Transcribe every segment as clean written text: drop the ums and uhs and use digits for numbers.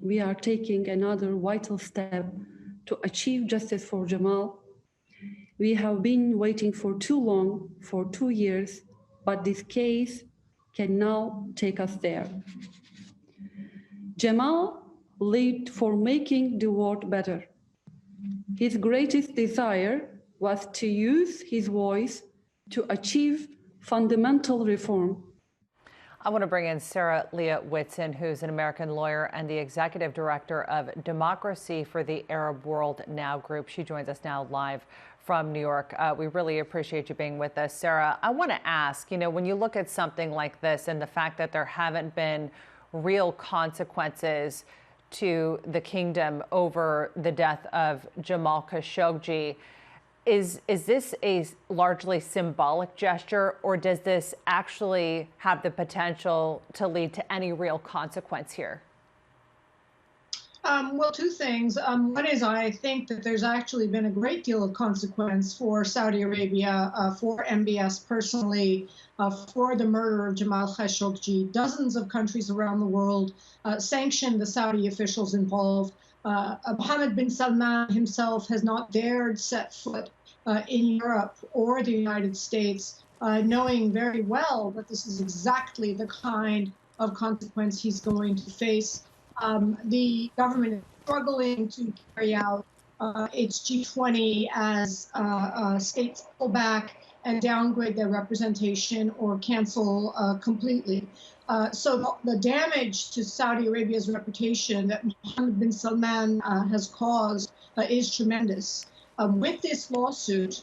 we are taking another vital step to achieve justice for Jamal. We have been waiting for too long, for 2 years, but this case can now take us there. Jamal lived for making the world better. His greatest desire was to use his voice to achieve fundamental reform. I want to bring in Leah Whitson, who's an American lawyer and the executive director of Democracy for the Arab World Now group. She joins us now live from New York. We really appreciate you being with us. Sarah, I want to ask, when you look at something like this and the fact that there haven't been real consequences to the kingdom over the death of Jamal Khashoggi, is this a largely symbolic gesture, or does this actually have the potential to lead to any real consequence here? Well, two things. One is I think that there's actually been a great deal of consequence for Saudi Arabia, for MBS personally, for the murder of Jamal Khashoggi. Dozens of countries around the world sanctioned the Saudi officials involved. Mohammed bin Salman himself has not dared set foot in Europe or the United States, knowing very well that this is exactly the kind of consequence he's going to face. The government is struggling to carry out its G20 as states pull back and downgrade their representation or cancel completely. So the damage to Saudi Arabia's reputation that Mohammed bin Salman has caused is tremendous. With this lawsuit,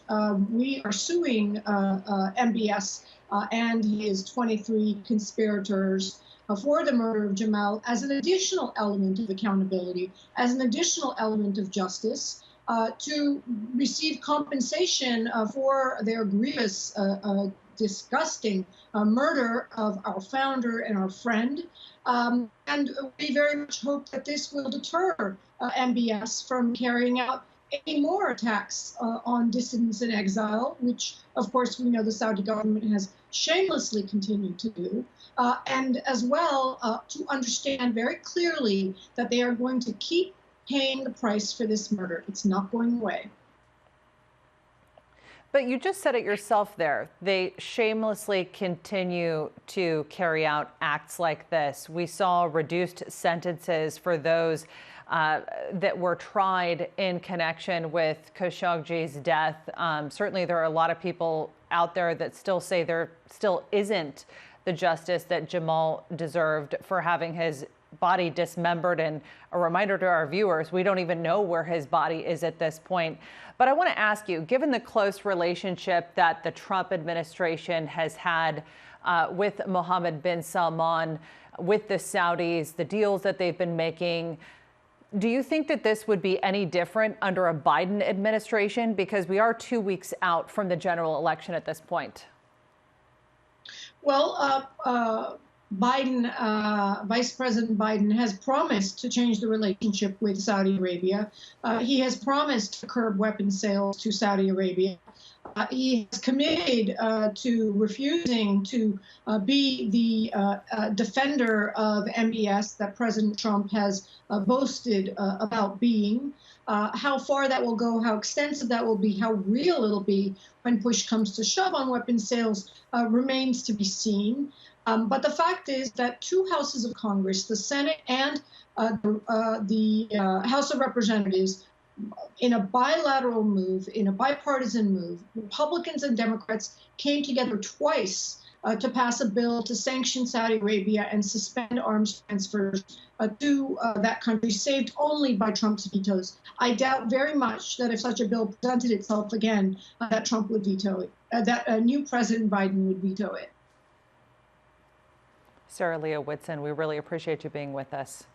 we are suing MBS and his 23 conspirators for the murder of Jamal as an additional element of accountability, as an additional element of justice, to receive compensation for their grievous, disgusting murder of our founder and our friend. And we very much hope that this will deter MBS from carrying out any more attacks on dissidents in exile, which, of course, we know the Saudi government has shamelessly continued to do, and as well to understand very clearly that they are going to keep paying the price for this murder. It's not going away. But you just said it yourself there. They shamelessly continue to carry out acts like this. We saw reduced sentences for those that were tried in connection with Khashoggi's death. Certainly, there are a lot of people out there that still say there still isn't the justice that Jamal deserved for having his body dismembered. And a reminder to our viewers, we don't even know where his body is at this point. But I want to ask you, given the close relationship that the Trump administration has had with Mohammed bin Salman, with the Saudis, the deals that they've been making, do you think that this would be any different under a Biden administration? Because we are 2 weeks out from the general election at this point. Well, Vice President Biden has promised to change the relationship with Saudi Arabia. He has promised to curb weapons sales to Saudi Arabia. He has committed to refusing to be the defender of MBS that President Trump has boasted about being. How far that will go, how extensive that will be, how real it'll be when push comes to shove on weapons sales remains to be seen. But the fact is that two houses of Congress, the Senate and the House of Representatives, in a bilateral move, in a bipartisan move, Republicans and Democrats came together twice to pass a bill to sanction Saudi Arabia and suspend arms transfers to that country, saved only by Trump's vetoes. I doubt very much that if such a bill presented itself again, that Trump would veto it, that new President Biden would veto it. Leah Whitson, we really appreciate you being with us.